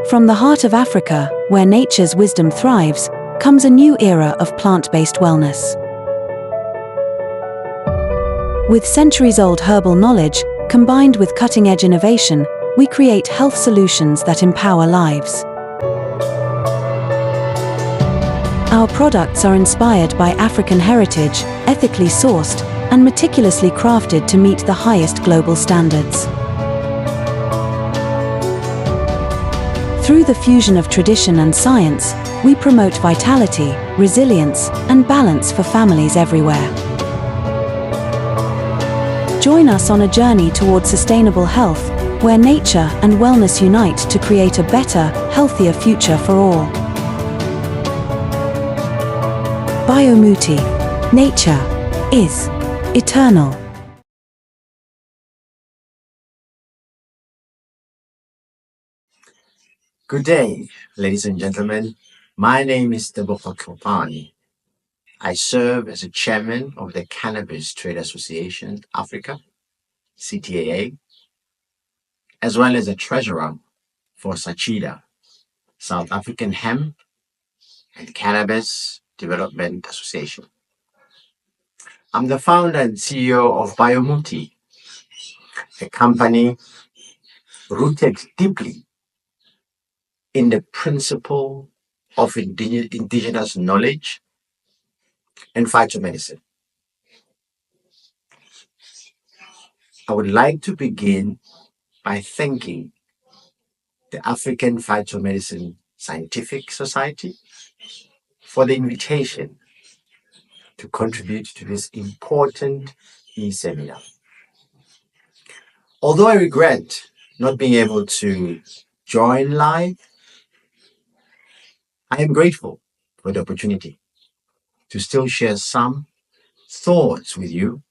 From the heart of Africa, where nature's wisdom thrives, comes a new era of plant-based wellness. With centuries-old herbal knowledge, combined with cutting-edge innovation, we create health solutions that empower lives. Our products are inspired by African heritage, ethically sourced, and meticulously crafted to meet the highest global standards. Through the fusion of tradition and science, we promote vitality, resilience, and balance for families everywhere. Join us on a journey toward sustainable health, where nature and wellness unite to create a better, healthier future for all. BioMuti. Nature is eternal. Good day, ladies and gentlemen. My name is Tebogo Tlhopane. I serve as a chairman of the Cannabis Trade Association Africa, CTAA, as well as a treasurer for SACHIDA, South African Hemp and Cannabis Development Association. I'm the founder and CEO of BioMuti, a company rooted deeply in the principle of indigenous knowledge and phytomedicine. I would like to begin by thanking the African Phytomedicine Scientific Society for the invitation to contribute to this important e-seminar. Although I regret not being able to join live, I am grateful for the opportunity to still share some thoughts with you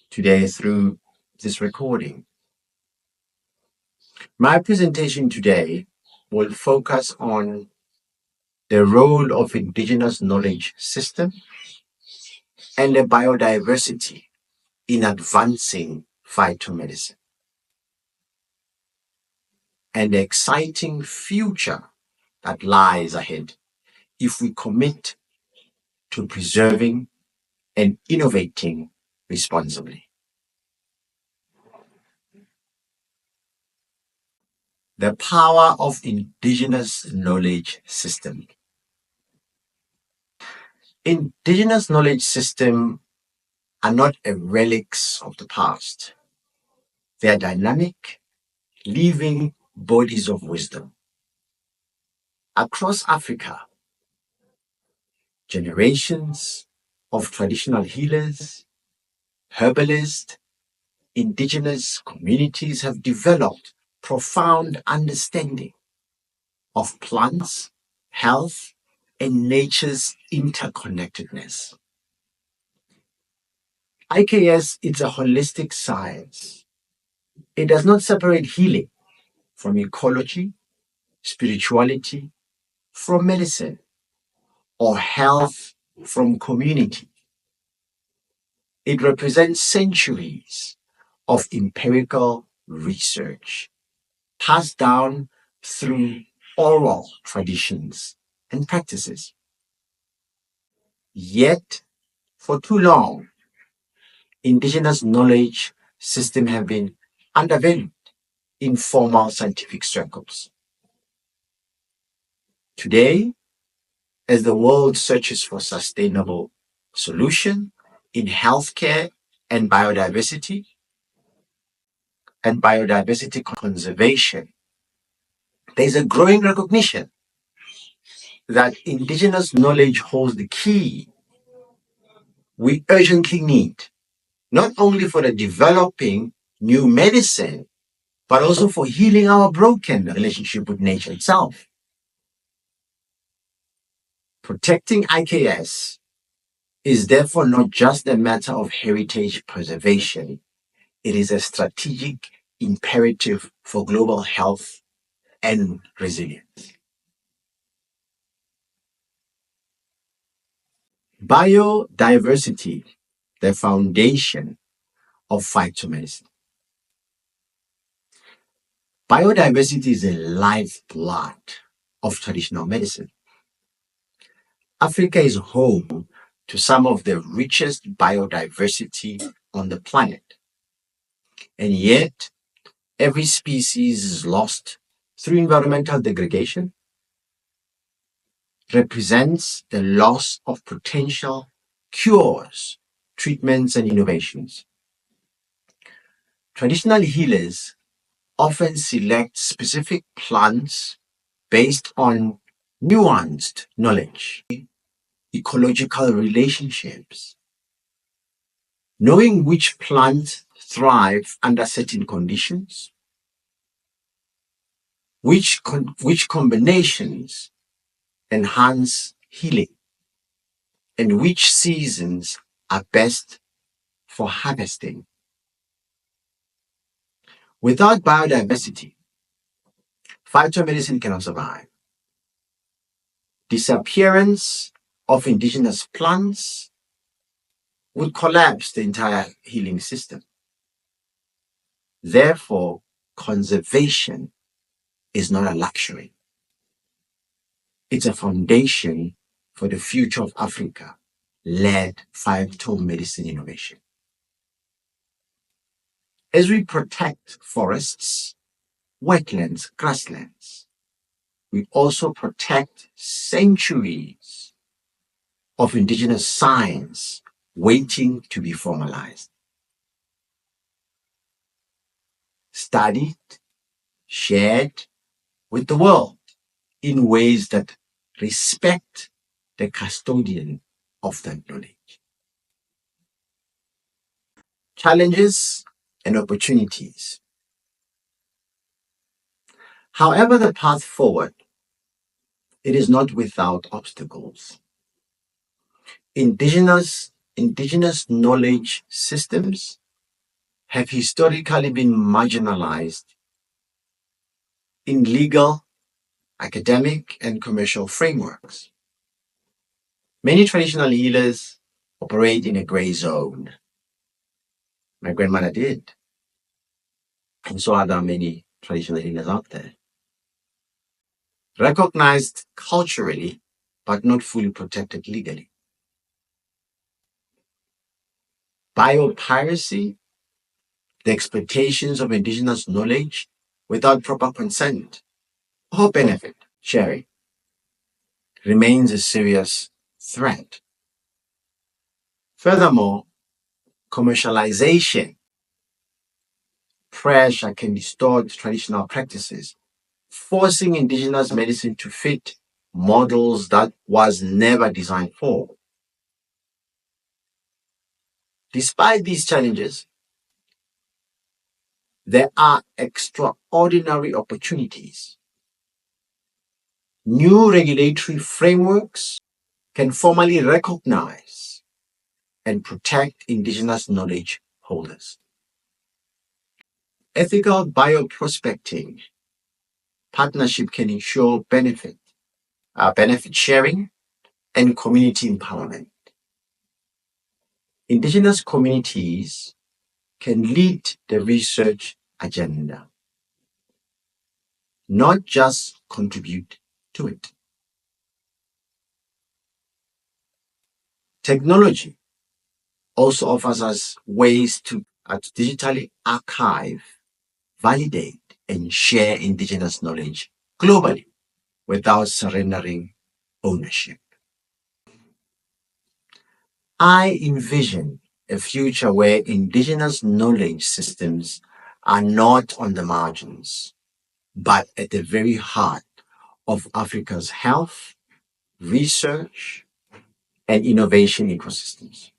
today through this recording. My presentation today will focus on the role of indigenous knowledge system and the biodiversity in advancing phytomedicine, and the exciting future that lies ahead if we commit to preserving and innovating responsibly. The power of indigenous knowledge system. Indigenous knowledge systems are not relics of the past. They are dynamic, living bodies of wisdom. Across Africa, generations of traditional healers, herbalists, indigenous communities have developed profound understanding of plants, health, and nature's interconnectedness. IKS is a holistic science. It does not separate healing from ecology, spirituality from medicine, or health from community. It represents centuries of empirical research passed down through oral traditions and practices. Yet, for too long, indigenous knowledge systems have been undervalued in formal scientific circles. Today, as the world searches for sustainable solutions in healthcare and biodiversity conservation, there is a growing recognition that indigenous knowledge holds the key we urgently need, not only for the developing new medicine, but also for healing our broken relationship with nature itself. Protecting IKS is therefore not just a matter of heritage preservation. It is a strategic imperative for global health and resilience. Biodiversity, the foundation of phytomedicine. Biodiversity is the lifeblood of traditional medicine. Africa is home to some of the richest biodiversity on the planet. And yet, every species is lost through environmental degradation, represents the loss of potential cures, treatments, and innovations. Traditional healers often select specific plants based on nuanced knowledge, ecological relationships, knowing which plants thrive under certain conditions, which combinations enhance healing, and which seasons are best for harvesting. Without biodiversity, phytomedicine cannot survive. Disappearance of indigenous plants would collapse the entire healing system. Therefore, conservation is not a luxury. It's a foundation for the future of Africa-led phytomedicine innovation. As we protect forests, wetlands, grasslands, we also protect centuries of indigenous science waiting to be formalized, studied, shared with the world in ways that respect the custodian of that knowledge. Challenges and opportunities. However, the path forward, it is not without obstacles. Indigenous knowledge systems have historically been marginalized in legal, academic, and commercial frameworks. Many traditional healers operate in a gray zone. My grandmother did, and so are there many traditional healers out there. Recognized culturally, but not fully protected legally. Biopiracy, the exploitations of indigenous knowledge without proper consent or benefit sharing, remains a serious threat. Furthermore, commercialization pressure can distort traditional practices, forcing indigenous medicine to fit models that was never designed for. Despite these challenges, there are extraordinary opportunities. New regulatory frameworks can formally recognize and protect indigenous knowledge holders. Ethical bioprospecting partnership can ensure benefit sharing and community empowerment. Indigenous communities can lead the research agenda, not just contribute to it. Technology also offers us ways to digitally archive, validate, and share indigenous knowledge globally without surrendering ownership. I envision a future where indigenous knowledge systems are not on the margins, but at the very heart of Africa's health, research, and innovation ecosystems.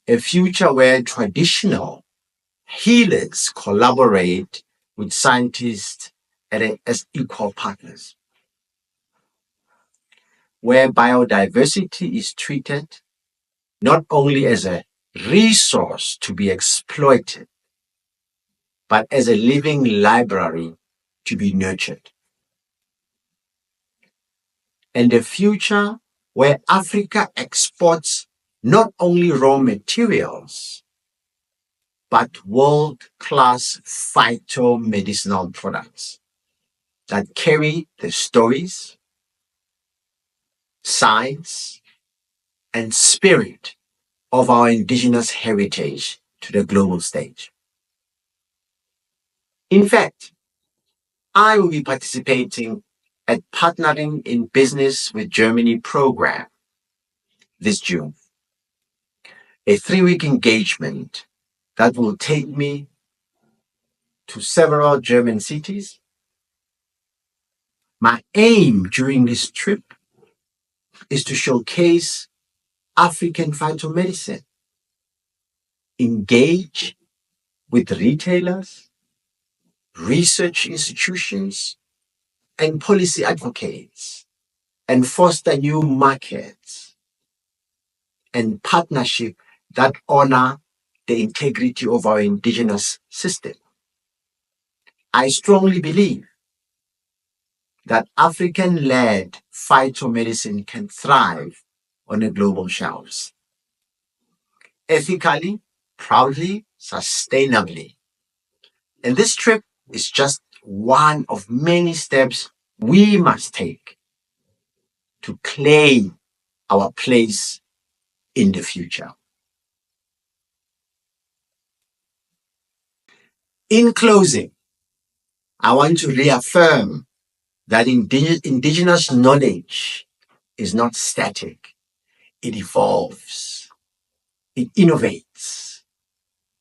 A future where traditional healers collaborate with scientists as equal partners, where biodiversity is treated not only as a resource to be exploited, but as a living library to be nurtured. And a future where Africa exports not only raw materials, but world-class phytomedicinal products that carry the stories, science, and spirit of our indigenous heritage to the global stage. In fact, I will be participating at Partnering in Business with Germany program this June, a 3-week engagement that will take me to several German cities. My aim during this trip is to showcase African phytomedicine, engage with retailers, research institutions, and policy advocates, and foster new markets and partnership that honor the integrity of our indigenous system. I strongly believe that African-led phytomedicine can thrive on the global shelves, ethically, proudly, sustainably. And this trip is just one of many steps we must take to claim our place in the future. In closing, I want to reaffirm that indigenous knowledge is not static. It evolves, it innovates,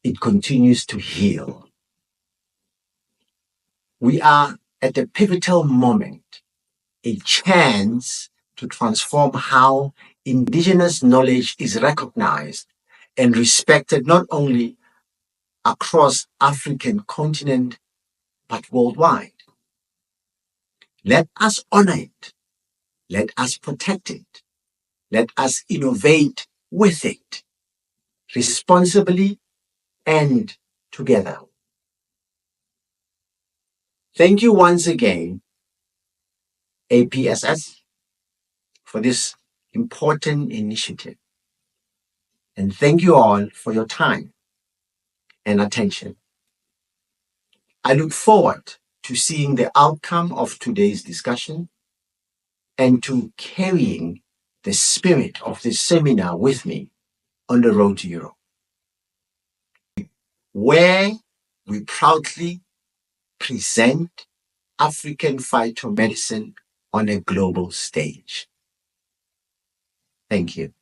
it continues to heal. We are at a pivotal moment, a chance to transform how indigenous knowledge is recognized and respected not only across African continent, but worldwide. Let us honor it. Let us protect it. Let us innovate with it, responsibly and together. Thank you once again, APSS, for this important initiative. And thank you all for your time and attention. I look forward to seeing the outcome of today's discussion and to carrying the spirit of this seminar with me on the road to Europe, where we proudly present African phytomedicine on a global stage. Thank you.